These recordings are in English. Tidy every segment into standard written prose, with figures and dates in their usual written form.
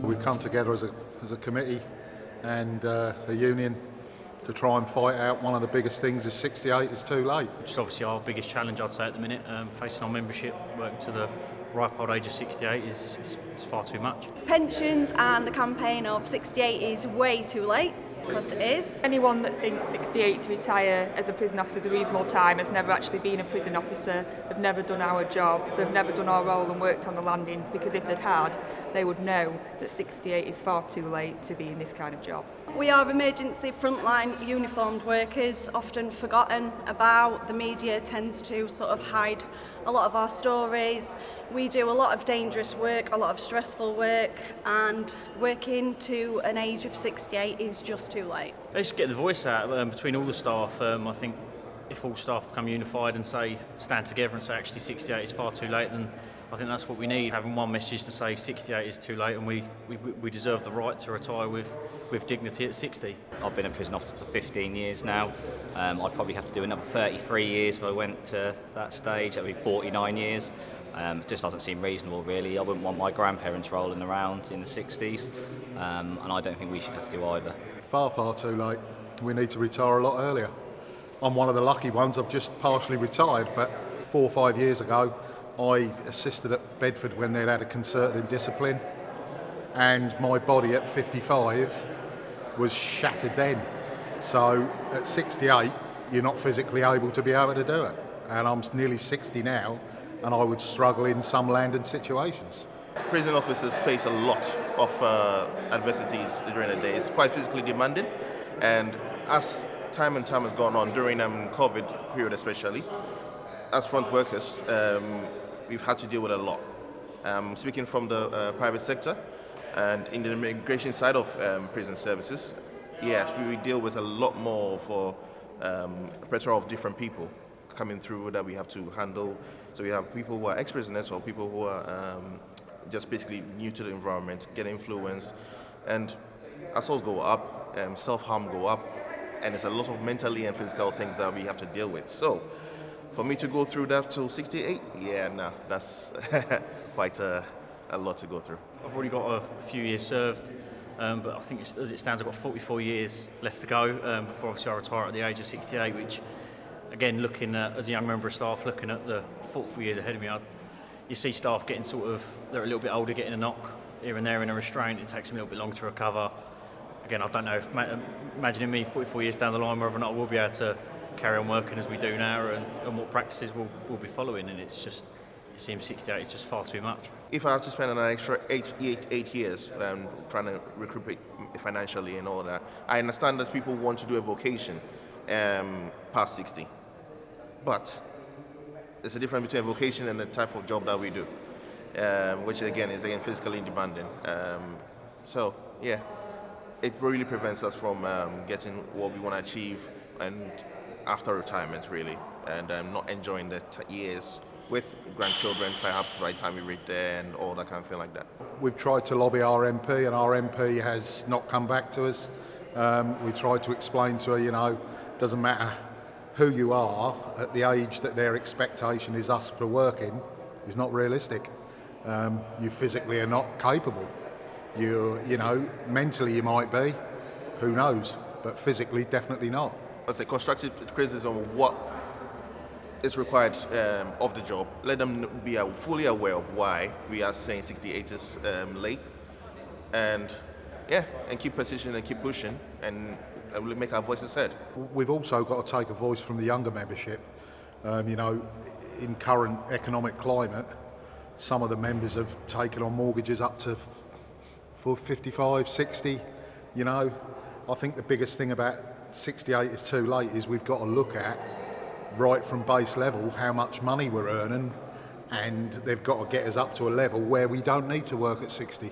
We've come together as a committee and a union to try and fight out one of the biggest things is 68 is too late. Which is obviously our biggest challenge, I'd say, at the minute. Facing our membership, working to the ripe old age of 68 is far too much. Pensions and the campaign of 68 is way too late, because it is. Anyone that thinks 68 to retire as a prison officer is a reasonable time has never actually been a prison officer, they've never done our job, they've never done our role and worked on the landings, because if they'd had, they would know that 68 is far too late to be in this kind of job. We are emergency frontline uniformed workers, often forgotten about. The media tends to sort of hide a lot of our stories. We do a lot of dangerous work, a lot of stressful work, and working to an age of 68 is just too late. Let's get the voice out between all the staff. I think if all staff become unified and stand together and say actually 68 is far too late, then I think that's what we need. Having one message to say 68 is too late and we deserve the right to retire with dignity at 60. I've been a prison officer for 15 years now. I'd probably have to do another 33 years if I went to that stage. That would be 49 years. It just doesn't seem reasonable, really. I wouldn't want my grandparents rolling around in the 60s, and I don't think we should have to either. Far, far too late. We need to retire a lot earlier. I'm one of the lucky ones. I've just partially retired, but 4 or 5 years ago, I assisted at Bedford when they'd had a concerted discipline, and my body at 55 was shattered then. So at 68, you're not physically able to be able to do it. And I'm nearly 60 now, and I would struggle in some landing situations. Prison officers face a lot of adversities during the day. It's quite physically demanding, and as time has gone on, during COVID period especially, as front workers, we've had to deal with a lot. Speaking from the private sector and in the immigration side of prison services, yes, we deal with a lot more for a plethora of different people coming through that we have to handle. So we have people who are ex-prisoners or people who are just basically new to the environment, get influenced, and assaults go up, self-harm go up, and there's a lot of mentally and physical things that we have to deal with. So for me to go through that till 68, that's quite a lot to go through. I've already got a few years served, but I think as it stands, I've got 44 years left to go before obviously I retire at the age of 68, which, again, looking at, as a young member of staff, looking at the 44 years ahead of me, you see staff getting they're a little bit older, getting a knock here and there in a restraint. It takes them a little bit longer to recover. Again, I don't know, imagining me 44 years down the line, whether or not I will be able to carry on working as we do now and what practices we'll be following, and it seems 68 is just far too much. If I have to spend an extra eight years trying to recuperate financially and all that, I understand that people want to do a vocation past 60, but there's a difference between a vocation and the type of job that we do, which again is physically demanding. So yeah, it really prevents us from getting what we want to achieve and after retirement, really, and not enjoying the years with grandchildren, perhaps by the time we reach there and all that kind of thing like that. We've tried to lobby our MP, and our MP has not come back to us. We tried to explain to her, doesn't matter who you are, at the age that their expectation is us for working is not realistic. You physically are not capable. Mentally you might be, who knows, but physically definitely not. As a constructive criticism of what is required of the job, let them be fully aware of why we are saying 68 is late, and keep persisting and keep pushing and we'll make our voices heard. We've also got to take a voice from the younger membership. In current economic climate, some of the members have taken on mortgages up to 55, 60. I think the biggest thing about 68 is too late is we've got to look at, right from base level, how much money we're earning, and they've got to get us up to a level where we don't need to work at 60.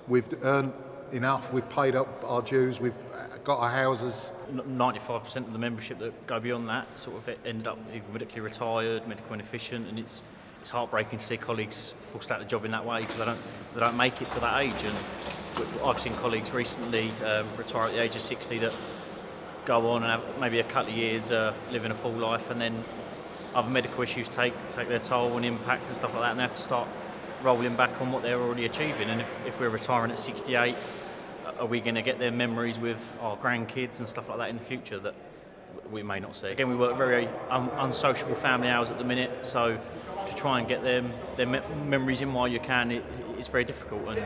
We've earned enough, we've paid up our dues, we've got our houses. 95% of the membership that go beyond that sort of ended up either medically retired, medical inefficient, and it's heartbreaking to see colleagues forced out of the job in that way because they don't make it to that age. And I've seen colleagues recently retire at the age of 60 that go on and have maybe a couple of years living a full life, and then other medical issues take their toll and impact and stuff like that, and they have to start rolling back on what they're already achieving. And if we're retiring at 68, are we going to get their memories with our grandkids and stuff like that in the future that we may not see? Again, we work very unsociable family hours at the minute, so to try and get their memories in while you can, it's very difficult. And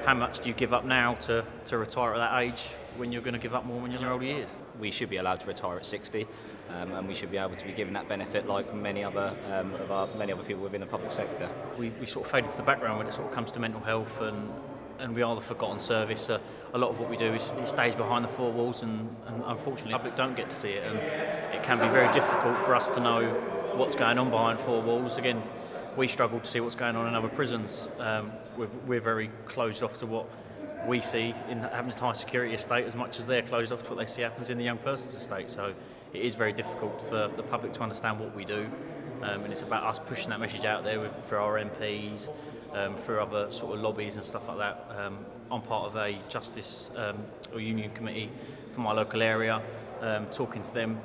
how much do you give up now to retire at that age when you're going to give up more when you're in your older years? We should be allowed to retire at 60, and we should be able to be given that benefit like many other people within the public sector. We sort of fade into the background when it sort of comes to mental health, and we are the forgotten service. A lot of what we do it stays behind the four walls, and unfortunately the public don't get to see it, and it can be very difficult for us to know what's going on behind four walls. Again, we struggle to see what's going on in other prisons. We're very closed off to what we see in Hampton's high security estate as much as they're closed off to what they see happens in the young person's estate. So it is very difficult for the public to understand what we do, and it's about us pushing that message out there for our MPs, through other sort of lobbies and stuff like that. I'm part of a justice or union committee for my local area, talking to them.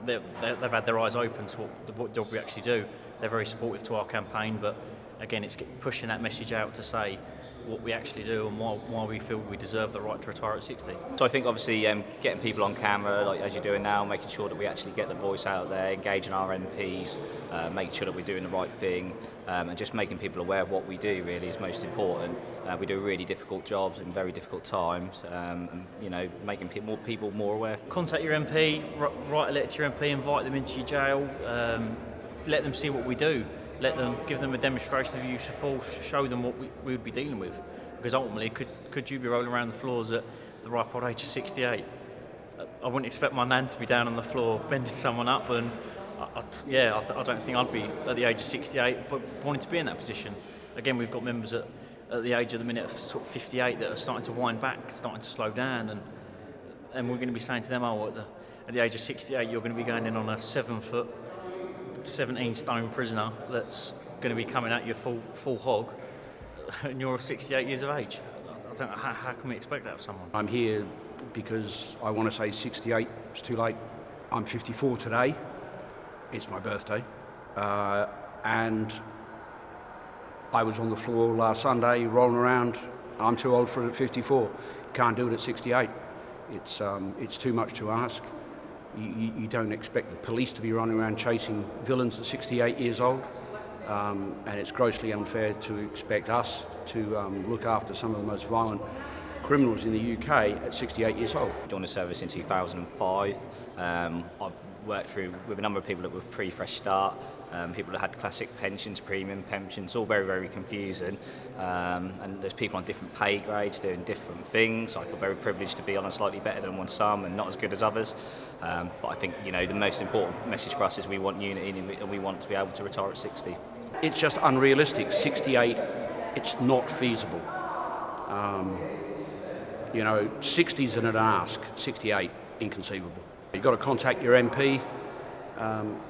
They've had their eyes open to what job we actually do. They're very supportive to our campaign, but again, it's pushing that message out to say what we actually do and why we feel we deserve the right to retire at 60. So I think obviously getting people on camera, like as you're doing now, making sure that we actually get the voice out there, engaging our MPs, making sure that we're doing the right thing, and just making people aware of what we do really is most important. We do really difficult jobs in very difficult times, and making people more aware. Contact your MP, write a letter to your MP, invite them into your jail, let them see what we do. Give them a demonstration of use of force, show them what we would be dealing with. Because ultimately, could you be rolling around the floors at the ripe old age of 68? I wouldn't expect my nan to be down on the floor bending someone up, and I don't think I'd be at the age of 68, but wanting to be in that position. Again, we've got members at the age of the minute of sort of 58 that are starting to wind back, starting to slow down, and we're going to be saying to them, at the age of 68, you're going to be going in on a 7-foot, 17-stone prisoner that's going to be coming at you full hog, and you're 68 years of age. I don't know, how can we expect that of someone? I'm here because I want to say 68 is too late. I'm 54 today. It's my birthday. And I was on the floor last Sunday rolling around. I'm too old for it at 54. Can't do it at 68. It's too much to ask. You don't expect the police to be running around chasing villains at 68 years old, and it's grossly unfair to expect us to look after some of the most violent criminals in the UK at 68 years old. I joined the service in 2005. I've worked with a number of people that were pre-fresh start, people that had classic pensions, premium pensions, all very, very confusing. And there's people on different pay grades doing different things. I feel very privileged to be on a slightly better than some and not as good as others. But I think the most important message for us is we want unity and we want to be able to retire at 60. It's just unrealistic. 68, it's not feasible. 60's an ask, 68, inconceivable. You've got to contact your MP,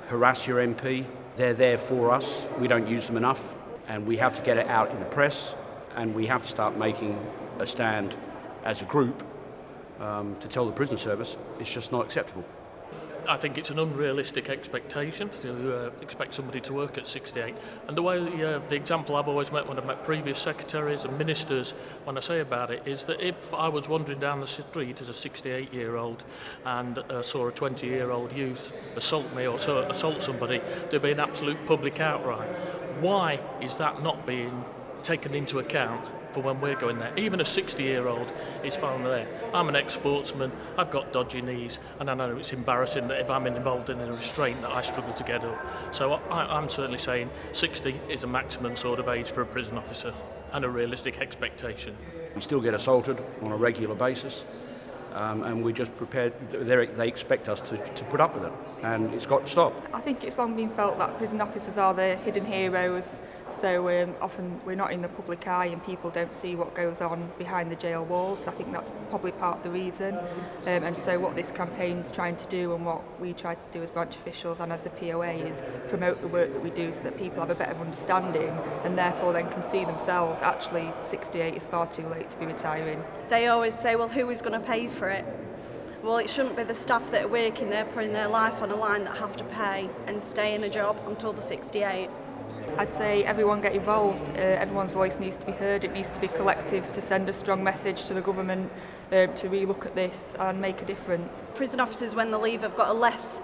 harass your MP. They're there for us. We don't use them enough, and we have to get it out in the press, and we have to start making a stand as a group to tell the prison service it's just not acceptable. I think it's an unrealistic expectation to expect somebody to work at 68. And the way the example I've always met when I've met previous secretaries and ministers when I say about it is that if I was wandering down the street as a 68-year-old and saw a 20-year-old youth assault me or assault somebody, there'd be an absolute public outcry. Why is that not being taken into account for when we're going there? Even a 60-year-old is found there. I'm an ex-sportsman, I've got dodgy knees, and I know it's embarrassing that if I'm involved in a restraint that I struggle to get up. So I'm certainly saying 60 is a maximum sort of age for a prison officer and a realistic expectation. We still get assaulted on a regular basis, and we're just prepared. They expect us to put up with it, and it's got to stop. I think it's long been felt that prison officers are the hidden heroes, so often we're not in the public eye and people don't see what goes on behind the jail walls. I think that's probably part of the reason, and so what this campaign's trying to do and what we try to do as branch officials and as the POA is promote the work that we do so that people have a better understanding and therefore then can see themselves actually 68 is far too late to be retiring. They always say, well, who is going to pay for it? Well, it shouldn't be the staff that are working there, putting their life on a line, that have to pay and stay in a job until they're 68. I'd say everyone get involved. Everyone's voice needs to be heard. It needs to be collective to send a strong message to the government to relook at this and make a difference. Prison officers, when they leave, have got a less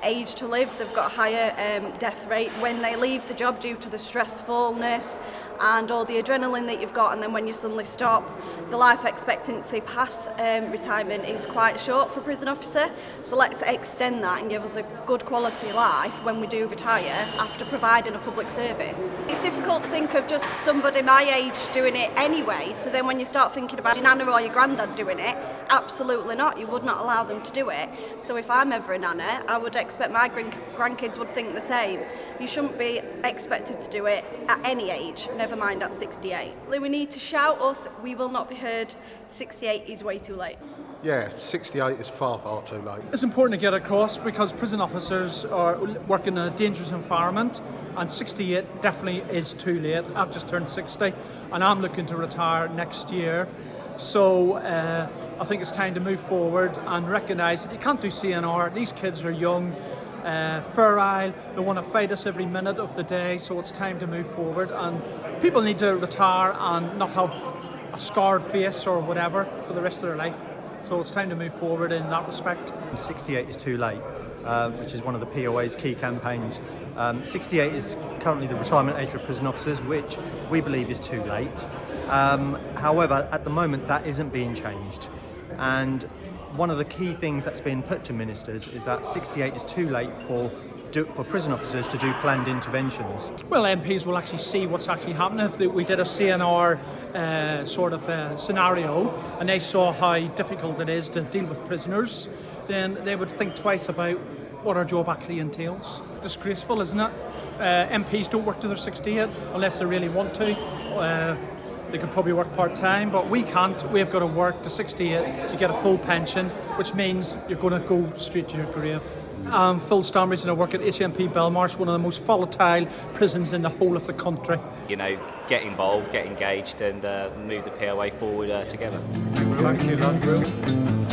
age to live. They've got a higher death rate when they leave the job due to the stressfulness and all the adrenaline that you've got, and then when you suddenly stop, the life expectancy past retirement is quite short for a prison officer. So let's extend that and give us a good quality life when we do retire after providing a public service. It's difficult to think of just somebody my age doing it anyway, so then when you start thinking about your nana or your granddad doing it, absolutely not, you would not allow them to do it. So if I'm ever a nana, I would expect my grandkids would think the same. You shouldn't be expected to do it at any age, never mind at 68. We need to shout us, we will not be heard. 68 is way too late. Yeah, 68 is far, far too late. It's important to get across because prison officers are working in a dangerous environment, and 68 definitely is too late. I've just turned 60 and I'm looking to retire next year. So I think it's time to move forward and recognise that you can't do CNR. These kids are young, virile, they want to fight us every minute of the day, so it's time to move forward. And people need to retire and not have a scarred face or whatever for the rest of their life. So it's time to move forward in that respect. 68 is too late, which is one of the POA's key campaigns. 68 is currently the retirement age for prison officers, which we believe is too late. However, at the moment that isn't being changed. And one of the key things that's been put to ministers is that 68 is too late for prison officers to do planned interventions. Well, MPs will actually see what's actually happening. If we did a CNR scenario and they saw how difficult it is to deal with prisoners, then they would think twice about what our job actually entails. Disgraceful, isn't it? MPs don't work to their 68 unless they really want to. They could probably work part-time, but we can't. We've got to work to 68 to get a full pension, which means you're going to go straight to your grave. I'm Phil Stambridge and I work at HMP Belmarsh, one of the most volatile prisons in the whole of the country. You know, get involved, get engaged and move the POA forward together. Thank you, lads.